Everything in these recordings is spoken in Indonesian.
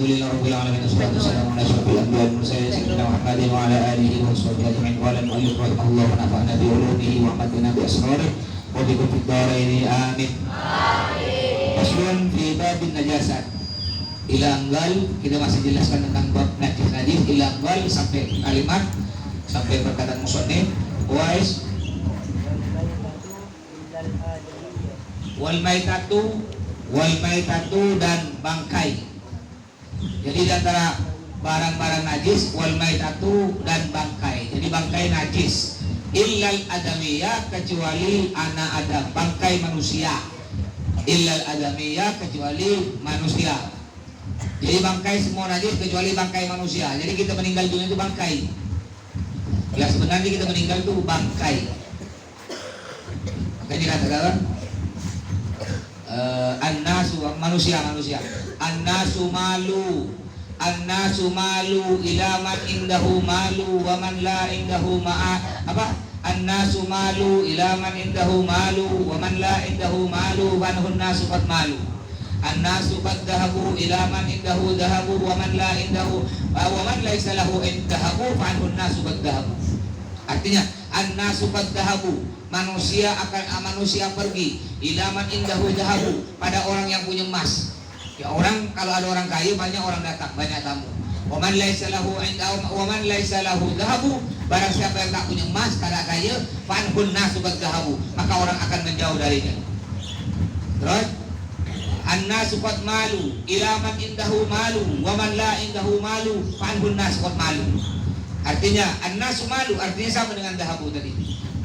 Alhamdulillah rabbil alamin wassalatu wassalamu ala asyrofil anbiya'i wal mursalin sayyidina Muhammadin wa ala alihi wa sahbihi ajma'in wa ala mu'allif rahimahullah wa nafa'ana bi ulumihi wa amadna bi asrarih wa bi fid dharaini amin. Faslun fi babin najasat. Ilanggal, kita masih jelaskan tentang bab najis ilanggal sampai kalimat sampai perkataan musannif wais wal maitatu dan bangkai. Jadi di antara barang-barang najis wal maitatu dan bangkai. Jadi bangkai najis. Illal adamiyah, kecuali anak adam, bangkai manusia. Illal adamiyah, kecuali manusia. Jadi bangkai semua najis kecuali bangkai manusia. Jadi kita meninggal dunia itu bangkai. Ya sebenarnya kita meninggal itu bangkai. Makanya dikatakan an-nasu manusia. An-nasu malu ila man indahu malu wa man la indahu an-nasu malu ila man indahu malu wa man la indahu malu wa anhun nasu qad malu. An-nasu qad dhahabu ila man indahu dhahabu wa man la indahu wa man laysa lahu indahu fa anhun nasu qad dhahabu. Artinya an-nasu qad dhahabu, manusia pergi ila man indahu dhahabu, pada orang yang punya emas. Ya orang, kalau ada orang kaya banyak orang datang, banyak tamu. Wa man laysa lahu dhahabu, barang siapa yang tak punya emas, kada kaya, fa anhun nasu qad dhahabu, maka orang akan menjauh darinya. Terus an-nasu qad malu ila man indahu malu wa man la indahu malu fa anhun nasu qad malu. Artinya an-nasu malu artinya sama dengan dhahabu tadi.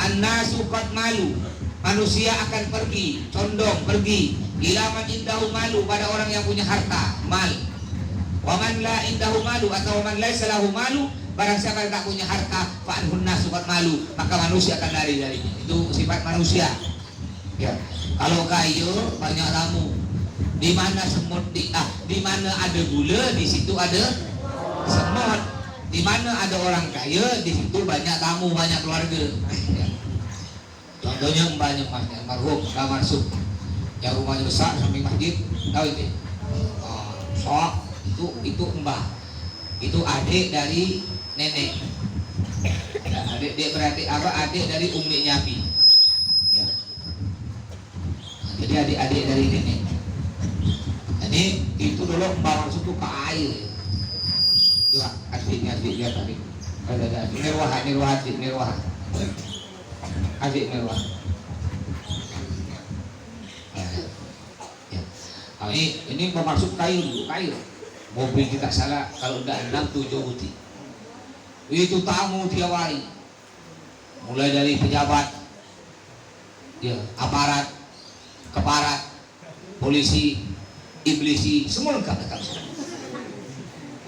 An-nasu qad malu, manusia akan pergi, condong pergi ila man indahu malu, pada orang yang punya harta, mal. Wa man la indahu malu atau man laysa lahu malu, barang siapa yang tak punya harta, fa anhun nasu qad malu, maka manusia akan lari darinya. Itu sifat manusia. Ya. Kalau kayu banyak tamu. Di mana semut di mana ada gula, di situ ada semut. Di mana ada orang kaya, di situ banyak tamu, banyak keluarga. Ya. Contohnya mbahnya marhum Kamarsup, yang rumahnya besar samping masjid, tahu itu? Sok itu mbah, itu adik dari nenek. Ya, adik berarti apa? Adik dari Umi Nyabi. Ya. Jadi adik-adik dari nenek. Ini itu dulu Mbak Mansur tuh kaya. Coba adik lihat tadi. Ada Nirwah. Adik Nirwah. Ya. Nah, ini Mbak Mansur kayu. Mobil kita salah kalau udah 6-7 buti. Itu tamu tiap hari. Mulai dari pejabat, ya, aparat, keparat, polisi, iblisi, semua lengkap datang.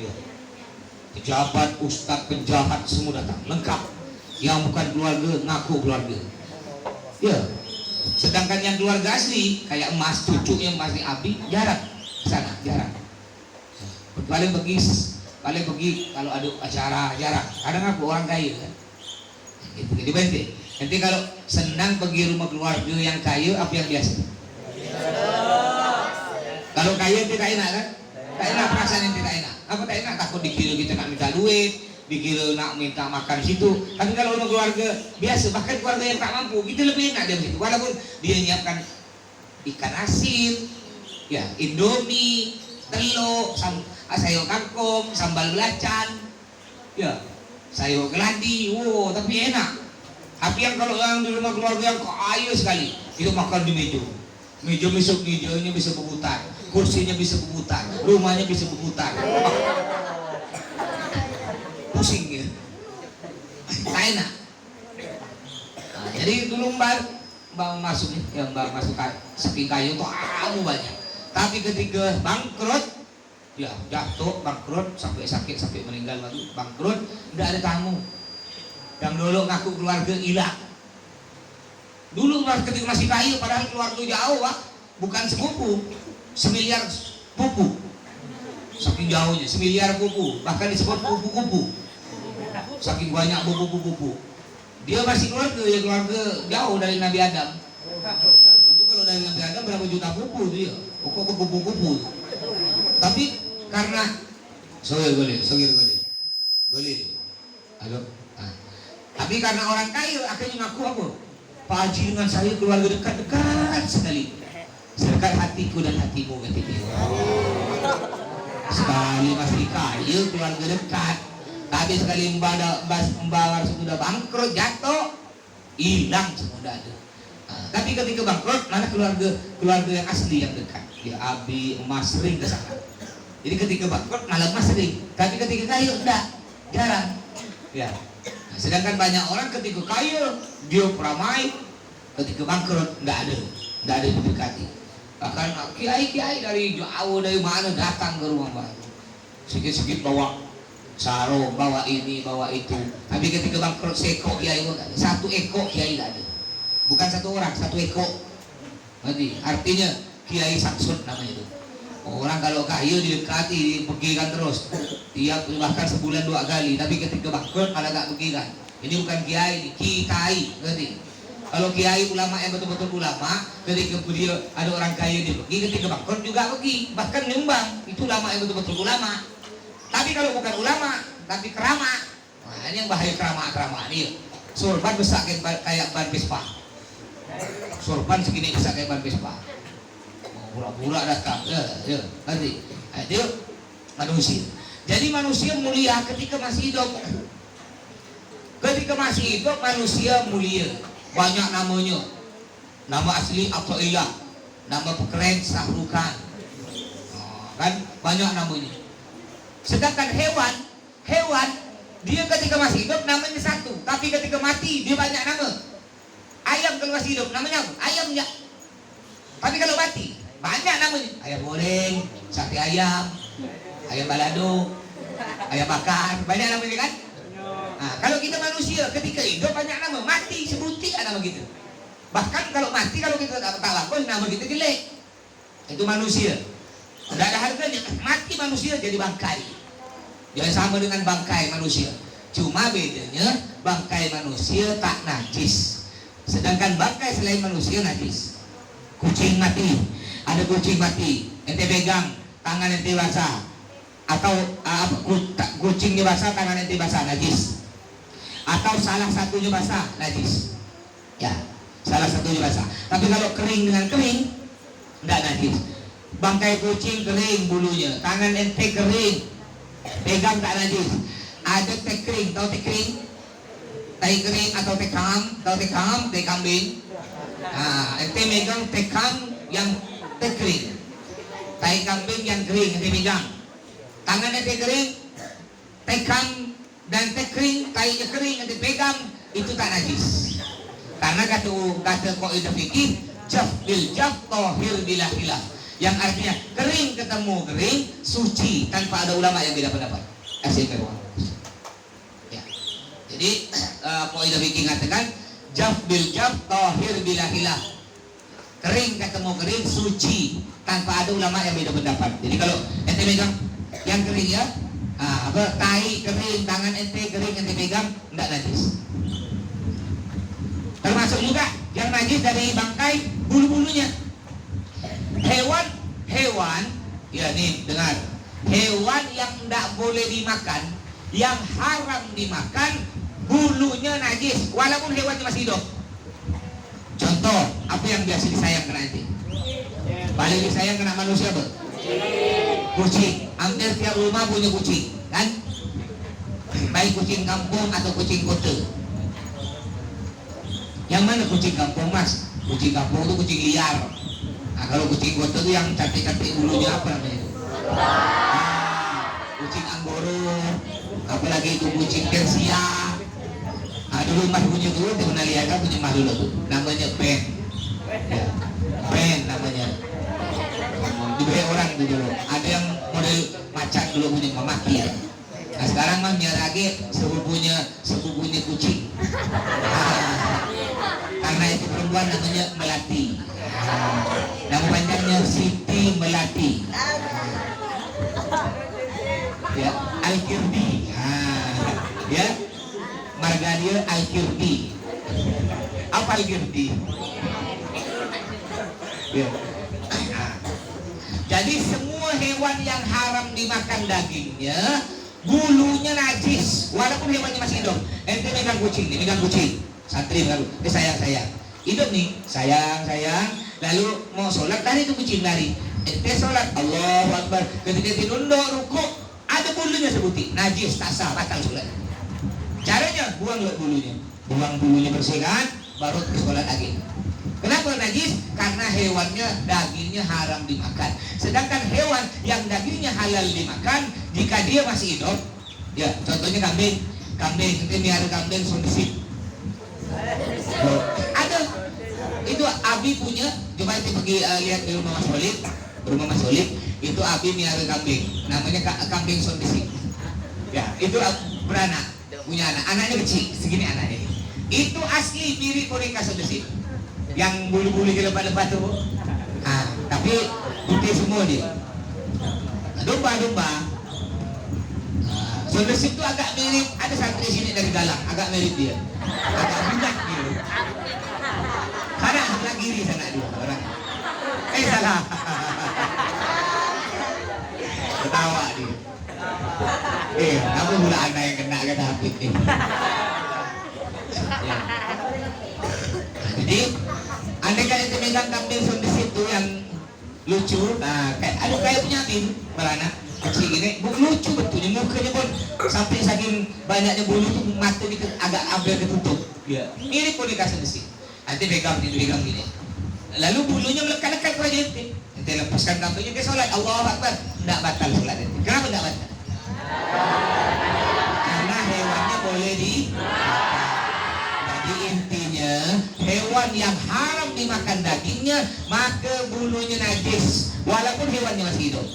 Ya. Pejabat, ustadz, penjahat semua datang, lengkap. Yang bukan keluarga ngaku keluarga. Ya. Sedangkan yang keluarga asli kayak emas, cucunya masih Abi jarang sana, jarang. Paling pergi kalau ada acara jarang. Kadang aku orang kaya kan. Gitu. Jadi bente. Nanti kalau senang pergi rumah keluarga yang kaya, apa yang biasa? Kalau kaya tidak enak kan? Tak enak, perasaan yang tidak enak. Apa tak enak? Takut dikira kita nak minta duit, dikira nak minta makan di situ. Tapi kalau rumah keluarga biasa, bahkan keluarga yang tak mampu, kita lebih enak dia di situ. Walaupun dia nyiapkan ikan asin, ya, indomie, telur, sayur kangkung, sambal belacan, ya, sayur geladi, wow, tapi enak. Tapi yang kalau yang di rumah keluarga yang kaya sekali, itu makan di meja. Mejanya bisa berputar, kursinya bisa berputar, rumahnya bisa berputar. Pusing ya, tak enak. Nah, jadi dulu mbak masuk saking kayu tuh banyak. Tapi ketika bangkrut, ya jatuh bangkrut sampai sakit sampai meninggal bangkrut, tidak ada tamu. Yang dulu ngaku keluarga hilang. Dulu ketika masih kaya, padahal keluarga jauh, bukan sepupu, semiliar pupu. Saking jauhnya, semiliar pupu, bahkan disebut pupu-pupu. Saking banyak pupu-pupu. Dia masih keluarga, ya keluarga jauh dari Nabi Adam. Itu kalau dari Nabi Adam berapa juta pupu itu ya? Pokok pupu-pupu. Tapi karena sogir boleh. Halo. Nah. Tapi karena orang kaya akhirnya ngaku apa? Pak Haji dengan saya keluarga dekat sekali. Sedekat hatiku dan hatimu kata dia. Sekali masih kaya keluarga dekat. Tapi sekali Mbak sudah bangkrut jatuh, hilang semua ada. Nah, tapi ketika bangkrut mana keluarga yang asli yang dekat. Ya abi emas sering ke sana. Jadi ketika bangkrut malah emas sering. Tapi ketika kaya enggak, jarang. Ya. Nah, sedangkan banyak orang ketika kaya dia peramai, ketika bangkrut enggak ada yang mendekati. Bahkan kiai dari jauh dari mana datang ke rumah Mbak. Sikit-sikit bawa sarung, bawa ini, bawa itu. Tapi ketika bangkrut seko kiai enggak ada. Satu ekor kiai enggak ada. Bukan satu orang, satu ekor. Artinya kiai saksut namanya itu. Orang kalau kaya didekati, dipegikan terus. Tiap bahkan sebulan 2 kali. Tapi ketika bangkrut malah gak pegikan. Ini bukan kiai, ini kiai. Ngerti? Kalau kiai ulama yang betul-betul ulama, ketika dia ada orang kaya dia pergi, ketika bangkrut juga pergi, bahkan nyumbang. Itu ulama yang betul-betul ulama. Tapi kalau bukan ulama, tapi keramat. Nah, ini yang bahaya keramat ini. Sorban besar kayak ban Vespa. Sorban segini besar kayak ban Vespa. Pura-pura datang, ya, nanti, dia manusia. Jadi manusia mulia ketika masih hidup. Ketika masih hidup manusia mulia. Banyak namanya. Nama asli Athaillah, nama pekeren Sahrukan. Kan banyak namanya. Sedangkan hewan dia ketika masih hidup namanya satu, tapi ketika mati dia banyak nama. Ayam kalau masih hidup namanya apa? Ayam ya. Tapi kalau mati banyak namanya. Ayam goreng, sate ayam, ayam balado, ayam bakar, banyak namanya kan? Nah, kalau kita manusia ketika hidup banyak nama, mati sebutik ada nama gitu. Bahkan kalau mati kalau kita tak lakukan nama kita jelek. Itu manusia. Tidak ada harganya. Mati manusia jadi bangkai. Jangan sama dengan bangkai manusia. Cuma bedanya bangkai manusia tak najis. Sedangkan bangkai selain manusia najis. Kucing mati. Ada kucing mati, ente pegang, tangan ente basah, atau kucingnya basah, tangan ente basah, najis. Atau salah satunya basah, najis. Ya, salah satunya basah. Tapi kalau kering dengan kering, enggak najis. Bangkai kucing kering bulunya, tangan ente kering, pegang tak najis. Ada teh kering, tahu teh kering? Tai kering atau teh kam, teh kambing. Nah, ente megang teh kam yang teh kering, tai kambing yang kering ente pegang, tangan ente kering, tekam dan teh kering, tainya kering ente pegang, itu tak najis. Karena kata kaidah fikih, jaf bil jaf tahir bila khilaf, yang artinya kering ketemu kering, suci tanpa ada ulama yang beda pendapat. Ya. Jadi kaidah fikih mengatakan jaf bil jaf tahir bila khilaf. Kering ketemu kering, suci tanpa ada ulama yang beda pendapat. Jadi kalau ente pegang yang kering ya, tai kering, tangan ente kering, ente pegang, enggak najis. Termasuk juga yang najis dari bangkai bulu-bulunya. Hewan, ya nih dengar, hewan yang enggak boleh dimakan, yang haram dimakan, bulunya najis, walaupun hewannya masih hidup. Contoh, apa yang biasa disayangkan nanti? Paling disayang kena manusia apa? Kucing. Hampir tiap rumah punya kucing, kan? Baik kucing kampung atau kucing kota. Yang mana kucing kampung, Mas? Kucing kampung itu kucing liar. Nah, kalau kucing kota itu yang cantik-cantik bulunya apa namanya itu? Kucing Anggoro, apalagi itu kucing Persia. Dulu mas punya dulu, dia pernah lihat kan punya mas dulu tuh, namanya Ben, ya, Ben namanya. Diberi orang itu dulu. Ada yang model macan dulu punya mamaki ya. Nah sekarang mah lagi sepupunya kucing. Karena itu perempuan namanya Melati. Nama panjangnya Siti Melati. Ya, Al-Kirdi. Ya. Margadia Al-Kirdi. Apa Al-Kirdi? Ya. Jadi semua Semua hewan yang haram dimakan dagingnya, bulunya najis, walaupun hewannya masih hidup. Ente megang kucing, santri baru, sayang, hidup nih, sayang, lalu mau sholat, lari itu kucing lari. Ente sholat, Allahu Akbar, ketika tinunduk, rukuk, ada bulunya sebuti, najis, tak sah, batal sholat. Caranya, buang bulunya bersihkan, baru ke sholat lagi. Kenapa najis? Karena hewannya dagingnya haram dimakan. Sedangkan hewan yang dagingnya halal dimakan, jika dia masih hidup, ya contohnya kambing, kita miara kambing sondesip. Ada, itu Abi punya. Coba kita pergi lihat di rumah Mas Walid, itu Abi miara kambing, namanya kambing sondesip. Ya, itu beranak, punya anaknya kecil, segini anaknya. Itu asli mirip boneka sondesip. Yang bulu-bulu di lebat-lebat tuh, tapi putih semua dia. Domba. Sondesip itu agak mirip, ada santri sini dari Galang, agak mirip dia, agak binat gitu. Karena sebelah kiri sana dia orang. Salah. Ketawa dia. Kamu pula anak yang kena kata Hafid nih. Ya. Jadi andai kan itu megang kambing sondesip itu yang lucu, kayak punya Amin beranak kecil gini, lucu betulnya, mukanya pun sampai saking banyaknya bulu tuh mata ini agak hampir ketutup. Mirip boneka sondesip. Nanti pegang gini. Lalu bulunya melekat-lekat ke wajah ente. Ente lepaskan kambingnya ke sholat, Allahu Akbar, tidak batal sholat ente. Kenapa tidak batal? Karena hewannya boleh Jadi intinya hewan yang haram dimakan dagingnya, maka bulunya najis walaupun hewannya masih hidup.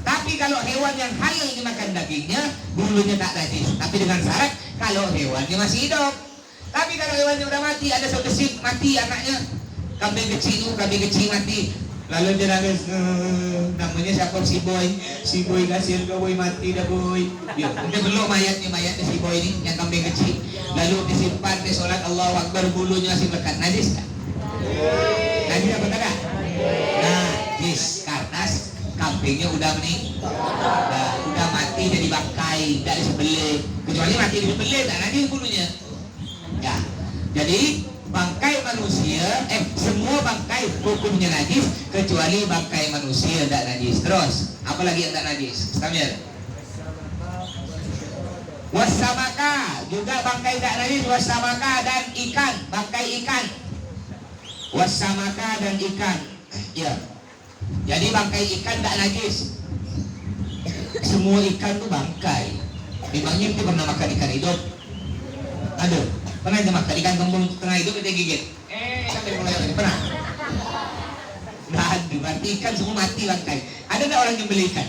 Tapi kalau hewan yang halal dimakan dagingnya, bulunya tak najis, tapi dengan syarat kalau hewannya masih hidup. Tapi kalau hewannya udah mati, ada sondesip mati anaknya, kambing kecil mati, lalu dia nangis, namanya siapa? Si boy kasihan kau boy, mati dah boy. Dia belum mayatnya si boy ini yang kambing kecil, lalu disimpan di sholat, Allahu Akbar, bulunya masih melekat, najis tak? Najis apa tak? Najis karena kambingnya udah udah mati, jadi bangkai, tidak disembelih. Kecuali mati disembelih, tak najis bulunya. Ya, jadi bangkai manusia, semua bangkai hukumnya najis kecuali bangkai manusia tidak najis. Terus, apa lagi yang tidak najis? Sambil. Wasamaka juga bangkai tidak najis, wasamaka dan ikan, bangkai ikan. Wasamaka dan ikan. Ya. Jadi bangkai ikan tidak najis. Semua ikan itu bangkai. Memangnya kita pernah makan ikan hidup? Aduh. Pernah aja makan ikan kembung tengah hidup kita gigit? Sampai mulai lagi pernah? Nggak ada, berarti ikan semua mati bangkai. Ada nggak orang yang beli ikan?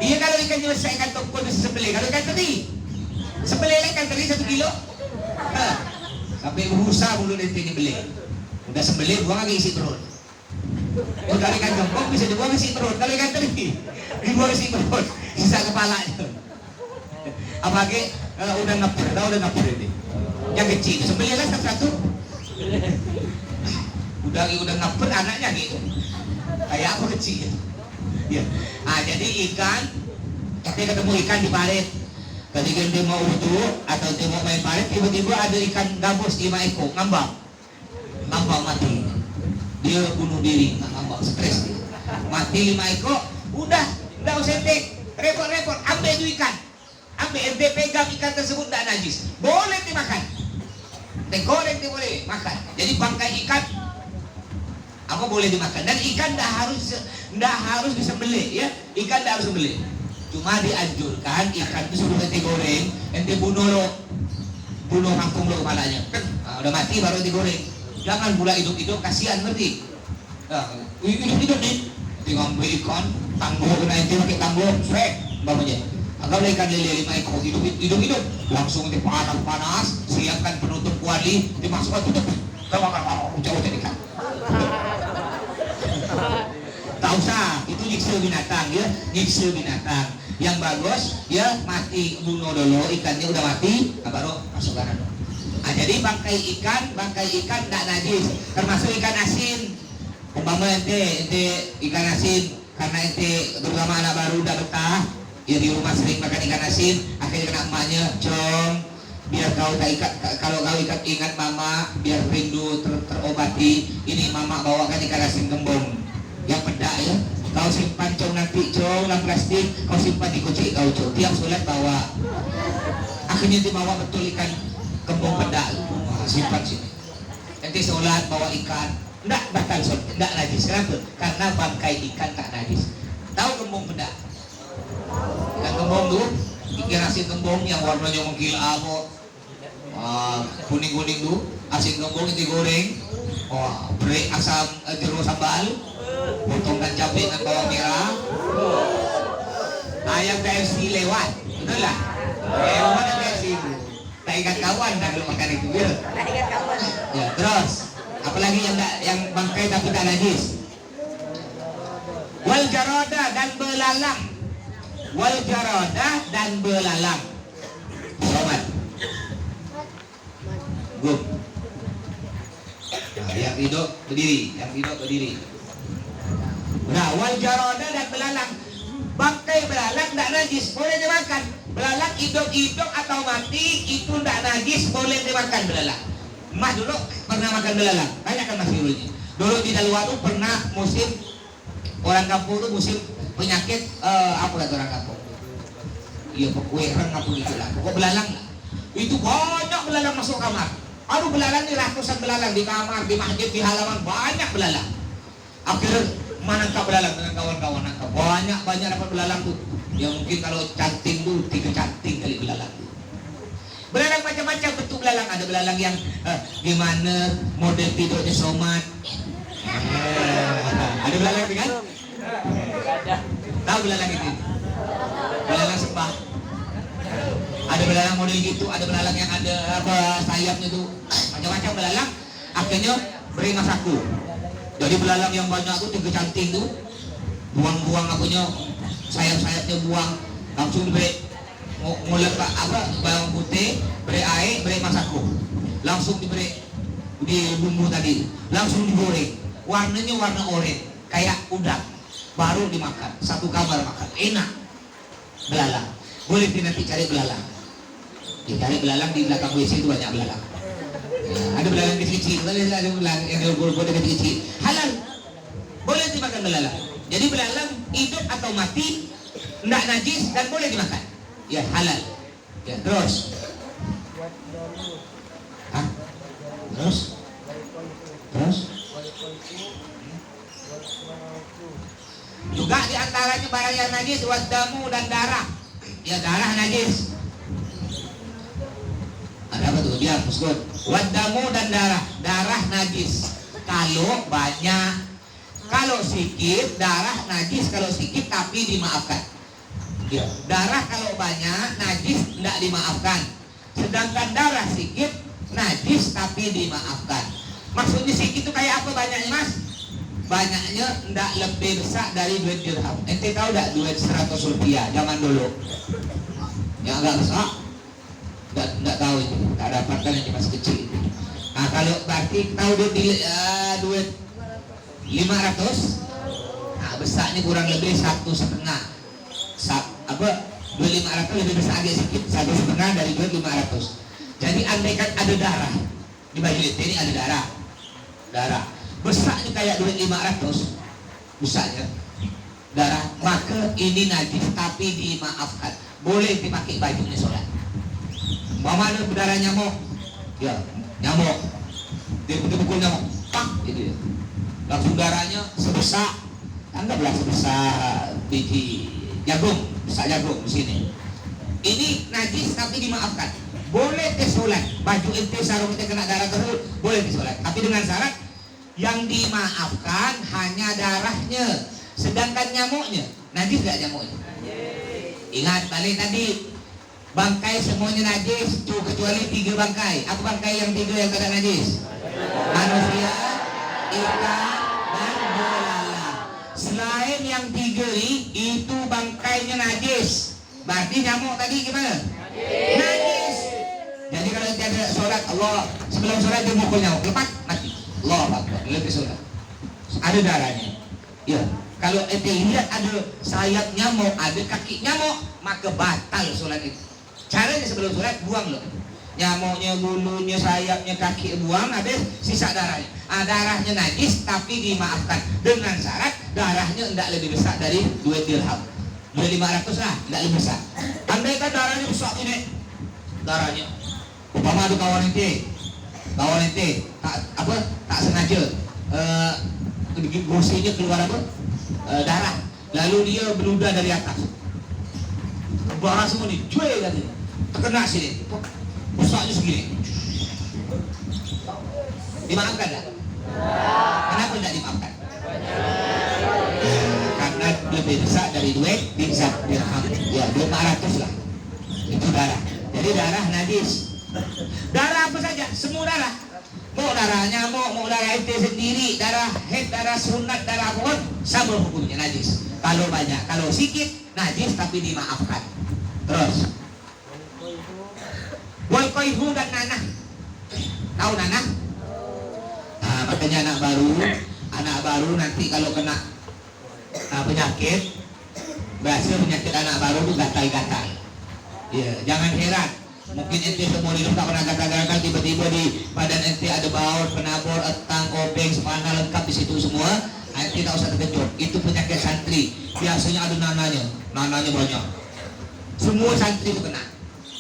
Iya, kalau ikan jelas ikan tongkol bisa sembelih. Kalau ikan teri, sembelih ikan teri 1 kilo. Sampai berusaha mulut ente beli. Udah sembelih, buang lagi isi perut. Kalau ikan kembung bisa dibuang isi perut. Kalau ikan teri, dibuang isi perut, sisa kepalanya. Apalagi udah ngapur ini. Yang kecil, sembelihlah satu-satu. Udah ngapur anaknya gitu. Kayak aku kecil. Ya. Jadi ikan, kita ketemu ikan di parit. Ketika dia mau wudhu atau dia mau main parit, tiba-tiba ada ikan gabus 5 ekor ngambang mati. Dia bunuh diri, ngambang stres dia. Mati 5 ekor, udah usah repot-repot, ambil itu ikan. Ente pegang ikan tersebut tidak najis, boleh dimakan, digoreng dia boleh makan. Jadi bangkai ikan apa boleh dimakan, dan ikan tidak harus disembelih ya, ikan tidak harus disembelih, cuma dianjurkan ikan itu suruh ente goreng, ente bunuh langsung lo kepalanya, udah mati baru digoreng, jangan pula hidup-hidup, kasihan ngerti. Hidup-hidup nih, tinggal ambil ikan, tangguh kena ente pakai tangguh, bapaknya. Agak ikan lele 5 ekor hidup-hidup, langsung panas, siapkan penutup kuali, dimasukkan tutup, jauh ikan. Tak usah, itu nyiksa binatang ya, nyiksa binatang. Yang bagus ya mati, bunuh dulu ikannya udah mati, baru masukkan. Jadi bangkai ikan tidak najis, termasuk ikan asin. Umpama ente ikan asin karena ente terutama anak baru udah betah ya di rumah sering makan ikan asin, akhirnya kena emaknya, Jong biar kau tak ikat, kalau kau ingat mama biar rindu terobati, ini mama bawakan ikan asin gembong yang pedak ya, kau simpan Jong nanti Jong dalam plastik, kau simpan di kunci kau Jong, tiap sholat bawa, akhirnya dibawa betul ikan gembong pedak, simpan sini, nanti sholat bawa ikan, enggak batal sholat, enggak najis, kenapa? Karena bangkai ikan tak najis. Tahu gembong pedak? Ikan gembong tuh, ikan asin gembong yang warnanya menggila apa? Kuning-kuning tuh, asin gembong itu goreng, beri asam jeruk sambal, potongkan cabai dengan bawang merah, ayam KFC lewat, betul lah? Lewat KFC itu, tak ingat kawan dah kalau makan itu, ya? Tak ingat kawan. Ya, terus, apalagi yang bangkai tapi tak najis. Wal jaroda dan belalang, wal jaroda dan belalang. Sobat. Gum. Nah, yang hidup berdiri, Nah, wal jaroda dan belalang, bangkai belalang tidak najis, boleh dimakan. Belalang hidup atau mati itu tidak najis, boleh dimakan belalang. Mas dulu pernah makan belalang, banyak kan Mas dulunya. Dulu di Daluwatu pernah musim orang kampung itu musim penyakit apa kata orang kampung? Iya pekuereng apa gitu lah. Pokok belalang lah. Itu banyak belalang masuk kamar. Aduh belalang ini ratusan belalang di kamar, di masjid, di halaman banyak belalang. Akhirnya menangkap belalang dengan kawan-kawan nangkap. Banyak dapat belalang tuh. Yang mungkin kalau canting tuh 3 canting kali belalang tuh. Belalang macam-macam bentuk belalang. Ada belalang yang gimana model tidurnya somat. Ada belalang kan? Tahu belalang itu? Belalang sembah. Ada belalang model gitu, ada belalang yang ada apa sayapnya tuh, macam-macam belalang. Akhirnya beri masaku. Jadi belalang yang banyak tuh 3 canting tuh, buang-buang apanya sayap-sayapnya buang, langsung diberi ngulek apa bawang putih, beri air, beri masaku, langsung diberi di bumbu tadi, langsung digoreng. Warnanya warna oranye, kayak udang, baru dimakan. Satu kamar makan, enak. Belalang, boleh nanti cari belalang. Dicari belalang di belakang WC itu banyak belalang. Ya, ada belalang kecil, ada belalang yang boleh kecil. Halal, boleh dimakan belalang. Jadi belalang hidup atau mati, tidak najis dan boleh dimakan. Ya halal. Ya terus. Hah? Terus? Juga diantaranya barang yang najis wadamu dan darah. Ya darah najis. Ada apa tuh? Biar Musgun. Wadamu dan darah najis. Kalau banyak, kalau sedikit darah najis, kalau sedikit tapi dimaafkan. Ya. Darah kalau banyak najis tidak dimaafkan. Sedangkan darah sedikit najis tapi dimaafkan. Maksudnya sedikit itu kayak apa banyaknya Mas? Banyaknya tidak lebih besar dari duit dirham. Ente tahu tidak duit 100 rupiah zaman dulu? Yang agak besar? Tidak tahu itu. Tak dapatkan yang masih kecil. Nah kalau berarti tahu duit 500? Nah besarnya kurang lebih 1,5. Apa? Duit 500 lebih besar agak sedikit. 1,5 dari duit 500. Jadi andaikan ada darah di baju ini ada darah. Besarnya kayak duit 500, besarnya darah, maka ini najis tapi dimaafkan, boleh dipakai bajunya sholat. Mama ada berdarah nyamuk, ya nyamuk, dia pukul nyamuk, pak, gitu ya. Langsung darahnya sebesar, anggaplah sebesar biji jagung, besar jagung di sini. Ini najis tapi dimaafkan, boleh sholat. Baju ente sarung ente kena darah terus, boleh sholat, tapi dengan syarat yang dimaafkan hanya darahnya, sedangkan nyamuknya najis gak nyamuknya? Ingat balik tadi, bangkai semuanya najis kecuali 3 bangkai. Apa bangkai yang 3 yang tidak najis? Manusia, ikan, dan belalang. Selain yang 3 ini, itu bangkainya najis. Berarti nyamuk tadi gimana? Najis. Jadi kalau tiada sholat, Allah sebelum sholat dia mukul nyamuk, lepas mati. Allah Akbar, lebih sholat. Ada darahnya. Ya, kalau ente lihat ada sayap nyamuk, ada kaki nyamuk, maka batal sholat itu. Caranya sebelum sholat buang loh. Nyamuknya, bulunya, sayapnya, kaki buang, habis sisa darahnya. Darahnya najis tapi dimaafkan dengan syarat darahnya tidak lebih besar dari 2 dirham. 500 lah, tidak lebih besar. Andaikan darahnya besar ini, darahnya umpama ada kawan ente tak sengaja gosinya keluar apa darah, lalu dia beludah dari atas, darah semua nih cuy katanya, terkena sini besarnya segini, dimaafkan tak? Kenapa tidak dimaafkan? Karena lebih besar dari duit dirham, ya 500 lah itu darah. Jadi darah najis. Darah apa saja, semua darah. Mau darah nyamuk, mau darah ente sendiri, darah head, darah sunat, darah apapun, sama hukumnya najis. Kalau banyak, kalau sedikit najis tapi dimaafkan. Terus wal qaihu dan nanah. Tahu nanah? Nah, makanya anak baru nanti kalau kena penyakit, biasa penyakit anak baru itu gatal-gatal. Ya, jangan heran. Mungkin ente semua hidup tak pernah gatal-gatal, tiba-tiba di badan ente ada baut, penabur, etang, kopeng, sepana lengkap di situ semua. Ente tak usah terkejut. Itu penyakit santri. Biasanya ada nananya banyak. Semua santri itu kena.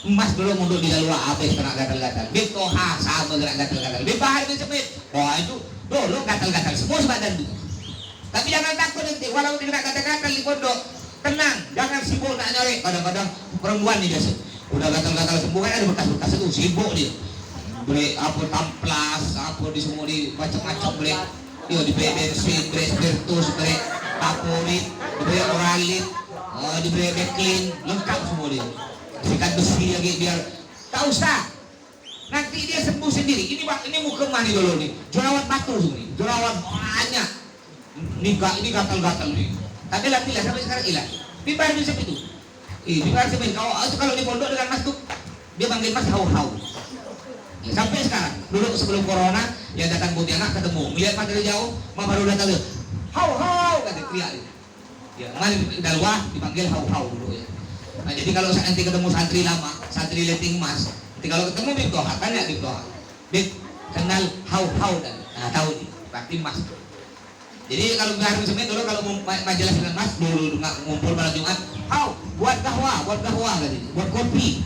Emas dulu mundur di luar habis kena gatal-gatal. Bitoha sama kena gatal-gatal. Bahar bin Semit. Wah itu dulu gatal-gatal semua sebadan itu. Tapi jangan takut nanti, walau kena gatal-gatal di pondok, tenang, jangan sibuk nak nyari. Kadang-kadang perempuan nih biasa, udah gatal-gatal sembuh kan ada bekas-bekas itu, sibuk dia. Beli apa tamplas, apa di semua di macam-macam beli. Dia dibeli bensin, beli spiritus, beli kaporit, dibeli oralit, dibeli beklin, lengkap semua dia. Sikat besi lagi biar tak usah. Nanti dia sembuh sendiri. Ini muka mani dulu nih, jerawat batu semua nih, jerawat banyak. Ini gatal-gatal nih. Tapi lah sampai sekarang hilang. Bibar bisa itu. Bibar seperti kalau di pondok dengan mas tuh dia panggil mas hau-hau. Ya, sampai sekarang. Dulu sebelum corona yang datang Pontianak ketemu, melihat mas dari jauh, mama baru datang dia, hau-hau kata teriak. Ya, mari dalwah dipanggil hau-hau dulu ya. Nah, jadi kalau nanti ketemu santri lama, santri leting mas, nanti kalau ketemu Bibtoha, tanya Bibtoha, Bib kenal hau-hau dan tahu nih, berarti mas. Jadi kalau Bahar bin Semit dulu kalau majalah dengan mas dulu ngumpul malam Jumat, buat kahwa tadi, buat kopi,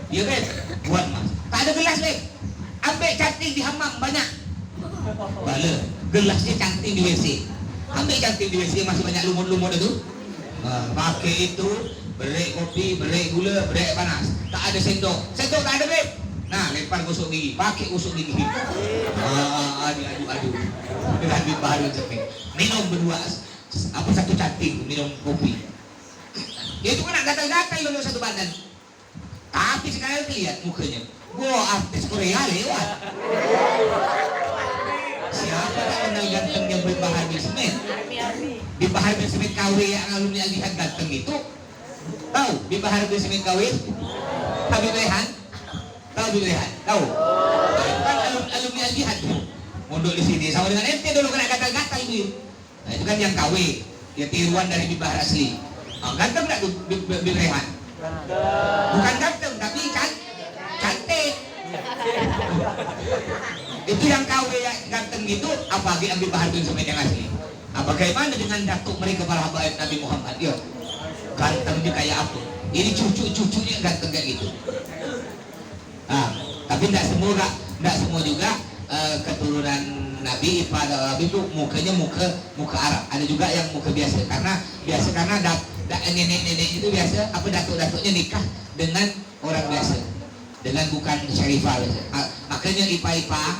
iya kan, buat mas. Tak ada gelas leh, ambil cantik di hammam banyak, bala, gelasnya cantik di WC, ambil cantik di WC masih banyak lumut-lumut itu, pakai itu, berik kopi, berik gula, berik panas, tak ada sendok tak ada beb. Nah, lempar gosok gigi, pakai gosok gigi. Aduh. Dengan Bahar bin Semit. Minum berdua, satu cantik, minum kopi. Dia itu kena gatal-gatal dulu satu badan. Tapi sekarang lihat mukanya. Wah, artis Korea lewat. Siapa tak kenal gantengnya Bahar bin Semit? Di Bahar bin Semit KW yang alumni Al-Jihad ganteng itu. Tahu? Di Bahar bin Semit KW Habib Rehan. Tahu Habib Rehan? Tahu? Kan alumni Al-Jihad mondok di sini sama dengan ente dulu kena gatal-gatal itu. Nah, itu kan yang KW, dia tiruan dari Bahar asli. Ganteng enggak tuh Habib Rehan? Bukan ganteng tapi cantik. Itu yang KW yang ganteng gitu, apalagi ambil Bahar bin Semit yang asli. Bagaimana dengan datuk mereka para habaib Nabi Muhammad? Yo, ganteng dia kayak apa? Ini cucu-cucunya ganteng kayak gitu. Tapi tidak semua juga keturunan Nabi pada Nabi itu mukanya muka Arab. Ada juga yang muka biasa karena nenek-nenek itu biasa datuk-datuknya nikah dengan orang biasa, dengan bukan syarifah biasa. Makanya ipa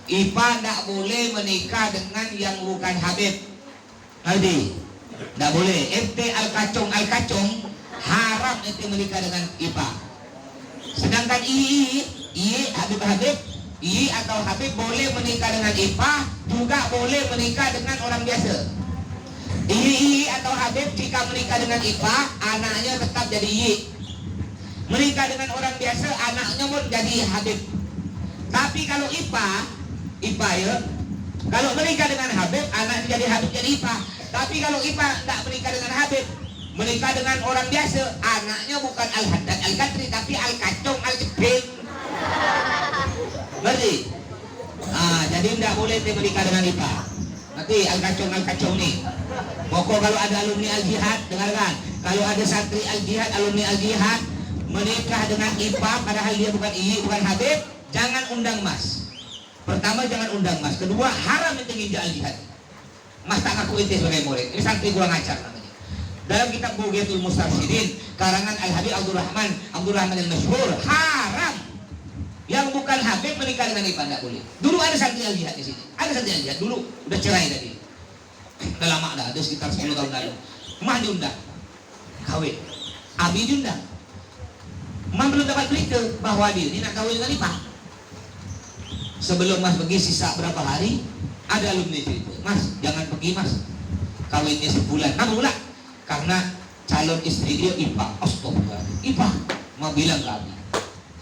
tidak boleh menikah dengan yang bukan Habib. Aldi, tidak boleh. Ente al-kacung haram ente menikah dengan ipa. Sedangkan Habib atau Habib boleh menikah dengan Ipah, juga boleh menikah dengan orang biasa. Atau Habib jika menikah dengan Ipah, anaknya tetap jadi Menikah dengan orang biasa, anaknya pun jadi Habib. Tapi kalau Ipah ya, kalau menikah dengan Habib, anaknya jadi Habib jadi Ipah. Tapi kalau IPA tidak menikah dengan Habib, menikah dengan orang biasa, anaknya bukan Al-Haddad Al-Qadri, tapi Al-Kacong Al-Jebing. Ngerti? Jadi tidak boleh menikah dengan IPA. Nanti Al-Kacong nih. Pokok kalau ada alumni Al-Jihad, dengarkan. Kalau ada santri Al-Jihad, alumni Al-Jihad menikah dengan IPA padahal dia bukan II, bukan Habib, jangan undang mas. Pertama jangan undang mas. Kedua haram itu nginjak Al-Jihad. Mas tak ngaku itu sebagai murid. Ini santri kurang ajar namanya. Dalam kitab Bughayatul Mustarsyidin karangan Al-Habib Abdul Rahman Al-Masyhur, haram yang bukan Habib menikah dengan IPA, tidak boleh. Dulu ada santri Al-Jihad di sini. Ada santri Al-Jihad dulu udah cerai tadi. Udah lama dah, ada sekitar 10 tahun lalu. Mah diundang kawin, Abi diundang. Mah belum dapat berita bahwa dia ini nak kawin dengan IPA. Sebelum mas pergi sisa berapa hari, ada alumni cerita, mas jangan pergi mas, kawinnya sebulan. Kenapa pula? Karena calon istri dia IPA. Astagfirullah, IPA. Mau bilang ke Abi,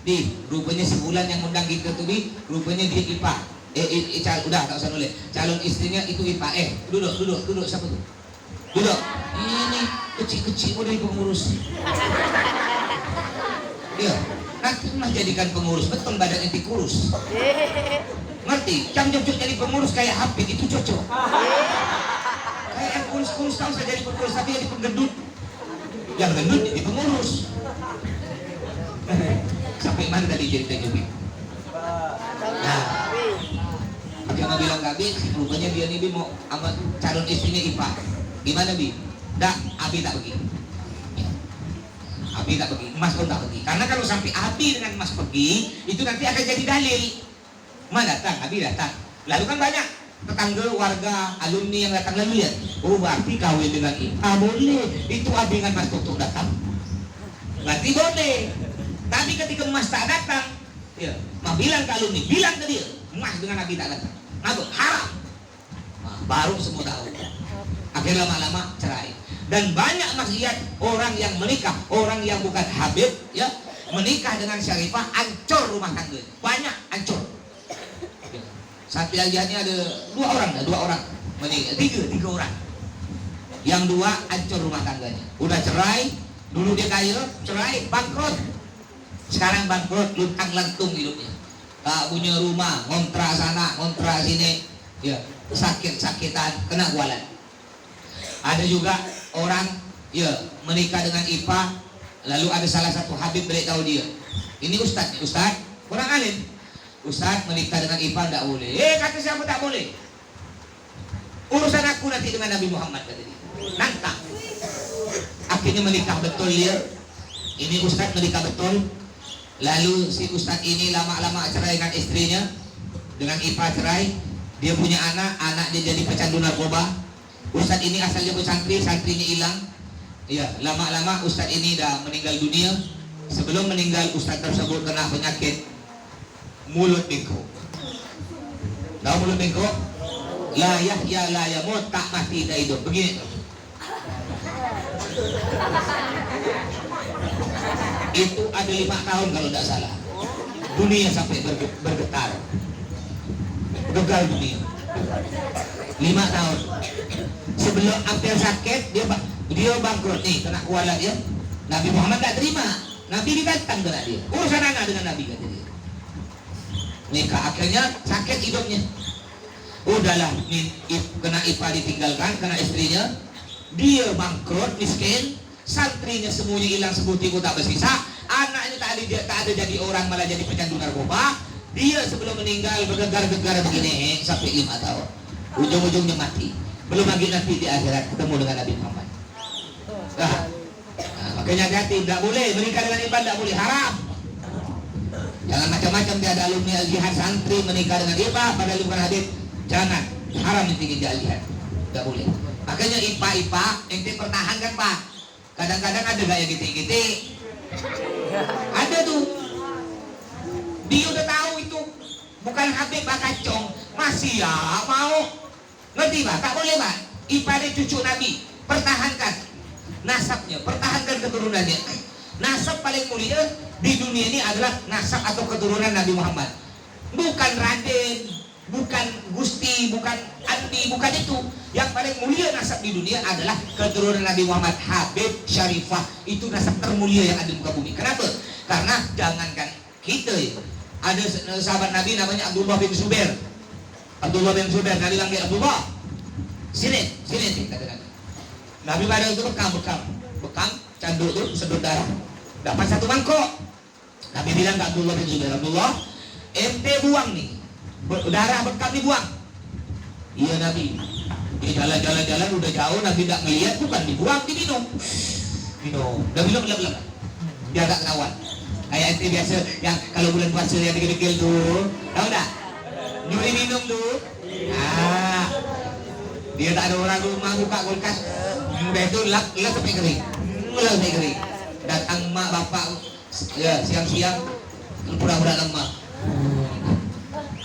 di rupanya sebulan yang undang kita tuh, di rupanya dia IPA. Udah tak usah nulis. Calon istrinya itu IPA. Duduk siapa tuh? Duduk. Ini kecil-kecil udah pengurus. Dia nanti mah jadikan pengurus, betul badan enti kurus. Ngerti? Jam jadi pengurus kayak Habib itu cocok. Kayak yang kurus-kurus tahu saya jadi pengurus, tapi jadi penggendut. Yang gendut jadi pengurus. Sampai mana tadi cerita juga? Nah, Abang bilang Abi, rupanya dia nih mau sama calon istrinya IPA. Gimana Bi? Abi tak pergi. Ya. Abi tak pergi, Mas pun tak pergi. Karena kalau sampai Abi dengan Mas pergi, itu nanti akan jadi dalil. Mas datang, Abi datang. Lalu kan banyak tetangga, warga, alumni yang datang lalu lihat. Oh berarti kawin dengan IPA boleh. Itu Abi dengan Mas Tutuk datang. Berarti boleh. Tapi ketika Mas tak datang, ya, Mas bilang ke alumni, bilang ke dia, Mas dengan Abi tak datang. Ngapa? Haram. Nah, baru semua tahu. Akhirnya lama-lama cerai. Dan banyak maksiat orang yang menikah, orang yang bukan Habib, ya, menikah dengan syarifah, hancur rumah tangga. Banyak hancur. Santri Al-Jihadnya ada dua orang menikah, tiga orang. Yang dua hancur rumah tangganya. Udah cerai, dulu dia kaya, cerai, bangkrut. Sekarang bangkrut, luntang lantung hidupnya. Tak punya rumah, ngontrak sana, ngontrak sini, ya, sakit-sakitan, kena kualat. Ada juga orang, ya, menikah dengan IPA, lalu ada salah satu Habib beritahu dia, ini Ustaz, kurang alim. Ustaz menikah dengan IPA tidak boleh. Kata siapa tak boleh? Urusan aku nanti dengan Nabi Muhammad, kata dia. Nantang. Akhirnya menikah betul dia. Ini Ustaz menikah betul. Lalu si Ustaz ini lama-lama cerai dengan istrinya, dengan IPA cerai. Dia punya anak dia jadi pecandu narkoba. Ustaz ini asalnya pesantri, santrinya hilang. Ya, lama-lama Ustaz ini dah meninggal dunia. Sebelum meninggal Ustaz tersebut kena penyakit mulut bengkok. Tahu mulut bengkok? La yahya la yamut, tak mati tak hidup. Begini. Itu ada 5 tahun kalau tidak salah. Dunia sampai bergetar. Gagal dunia. 5 tahun. Sebelum hampir sakit dia bangkrut nih, kena kualat ya. Nabi Muhammad tak terima. Nabi ditantang dengan dia. Urusan anak dengan Nabi kata dia. Nikah akhirnya sakit hidupnya. Udahlah, kena IPA ditinggalkan, kena istrinya. Dia bangkrut, miskin. Santrinya semuanya hilang, sebutiku tak bersisa. Anaknya tak ada jadi orang, malah jadi pecandu narkoba. Dia sebelum meninggal bergegar-gegar begini sampai 5 tahun. Ujung-ujungnya mati. Belum lagi nanti di akhirat ketemu dengan Nabi Muhammad. Nah, makanya hati-hati, tidak boleh menikah dengan IPA, tidak boleh, haram. Jangan macam-macam dia ada alumni Al-Jihad santri menikah dengan IPA padahal bukan Habib. Jangan, haram intinya di Al-Jihad. Tidak boleh. Makanya IPA ente pertahankan Pak. Kadang-kadang ada gaya gitik-gitik. Ada tuh. Dia udah tahu itu bukan Habib Pak Kacong, masih ya mau. Ngerti Pak? Tak boleh Pak. IPA dia cucu Nabi. Pertahankan nasabnya, pertahankan keturunannya. Nasab paling mulia di dunia ini adalah nasab atau keturunan Nabi Muhammad. Bukan Raden, bukan Gusti, bukan Andi. Nabi, bukan itu. Yang paling mulia nasab di dunia adalah keturunan Nabi Muhammad, Habib Syarifah. Itu nasab termulia yang ada di muka bumi. Kenapa? Karena jangankan kita ya. Ada sahabat Nabi namanya Abdullah bin Zubair. Abdullah bin Zubair, Nabi bilang, Abdullah, sini kata Nabi. Nabi pada itu bekam, canduk tu sedut darah. Dapat satu mangkok. Nabi bilang ke Abdullah bin Zubair, Abdullah, ente buang nih, darah bekam dibuang. Iya Nabi. Dia jalan udah jauh, Nabi tidak melihat, bukan dibuang, diminum. Udah minum belum. Dia agak kelawan. Kayak ente biasa yang kalau bulan puasa yang degil-degil tuh, tahu tak? Nyuri minum tuh. Dia tak ada orang rumah, buka kulkas, udah itu lap sampai kering. Datang mak bapak ya siang-siang pura-pura lemah.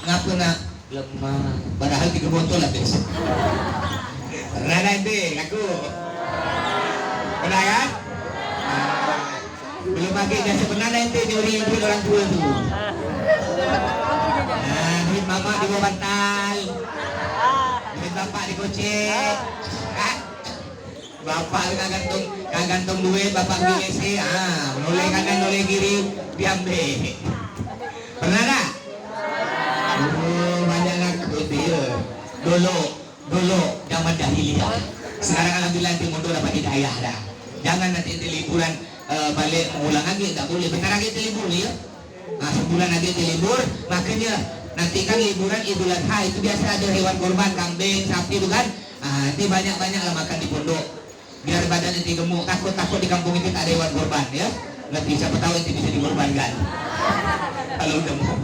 Ngapa nak lemah? Padahal 3 botol lah bes. Pernah nanti aku. Pernah kan? Belum pakai jasa pernah nanti nyuri duit orang tua tu. Duit mama di bawah bantal, duit bapak di gocek. Bapak kan gantung duit, bapak pergi WC, menoleh kanan, menoleh kiri, diambil. Pernah tak? Banyak ngaku dia. Dulu zaman jahiliyah. Sekarang alhamdulillah nanti mundur dapat hidayah dah. Jangan nanti liburan balik mengulang lagi, tak boleh. Bentar lagi libur ya. Sebulan lagi libur, makanya nanti kan liburan Idul Adha itu biasa ada hewan kurban, kambing, sapi itu kan. Nanti banyak-banyak lah makan di pondok. Biar badan nanti gemuk, takut di kampung ini tak ada hewan kurban ya. Nanti siapa tahu nanti bisa dikorbankan. Kalau gemuk.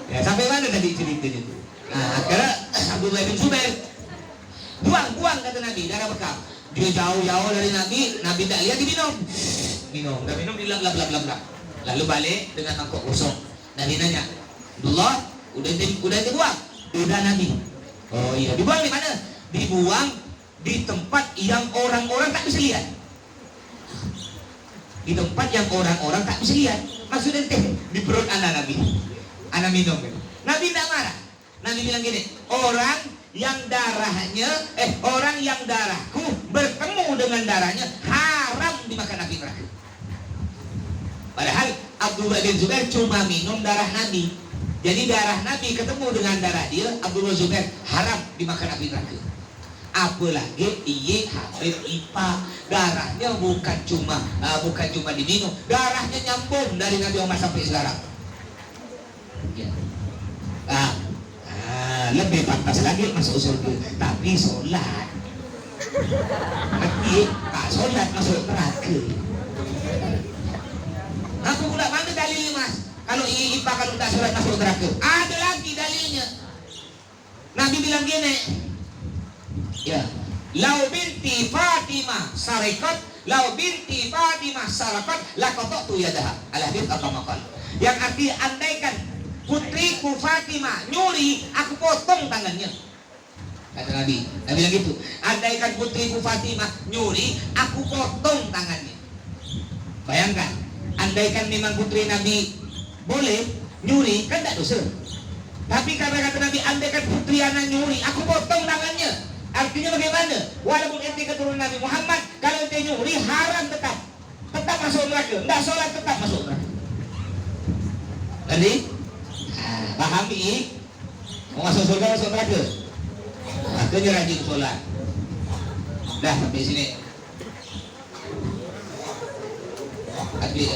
Ya, sampai mana tadi ceritanya itu? Akhirnya Abdullah bin Zubair buang kata Nabi darah bekam. Dia jauh dari Nabi tak lihat, diminum. Dah minum bilang bla bla bla. Lalu balik dengan mangkok kosong. Nabi nanya, Abdullah, udah dibuang? Udah Nabi. Oh iya, dibuang di mana? Dibuang di tempat yang orang-orang tak bisa lihat. Di tempat yang orang-orang tak bisa lihat. Maksudnya di perut anak Nabi. Anak minum. Nabi tidak marah. Nabi bilang gini, orang yang darahku bertemu dengan darahnya haram dimakan api neraka. Padahal Abdullah bin Zubair cuma minum darah Nabi. Jadi darah Nabi ketemu dengan darah dia, Abdullah Zubair haram dimakan api neraka. Apalagi Habib Ipa, darahnya bukan cuma diminum, darahnya nyambung dari Nabi Muhammad sampai sekarang. Ya. Lebih pantas lagi masuk surga, tapi sholat. Tapi tak sholat masuk neraka. Aku pula mana dalilnya mas? Kalau Ipa kalau tak sholat masuk neraka? Ada lagi dalilnya. Nabi bilang gini, ya, lau binti Fatimah sarakat lakotok tu yadaha. Al-hadits apa makal? Yang arti andaikan putriku Fatimah nyuri, aku potong tangannya. Kata Nabi bilang gitu. Andaikan putriku Fatimah nyuri, aku potong tangannya. Bayangkan, andaikan memang putri Nabi boleh nyuri, kan tak dosa. Tapi karena kata Nabi, andaikan putri anak nyuri, aku potong tangannya. Artinya bagaimana? Walaupun ente keturunan Nabi Muhammad, kalau ente nyuri haram tetap masuk neraka. Enggak sholat tetap masuk neraka. Tadi pahami? Mau masuk surga masuk neraka. Makanya rajin sholat. Dah sampai sini. Habis.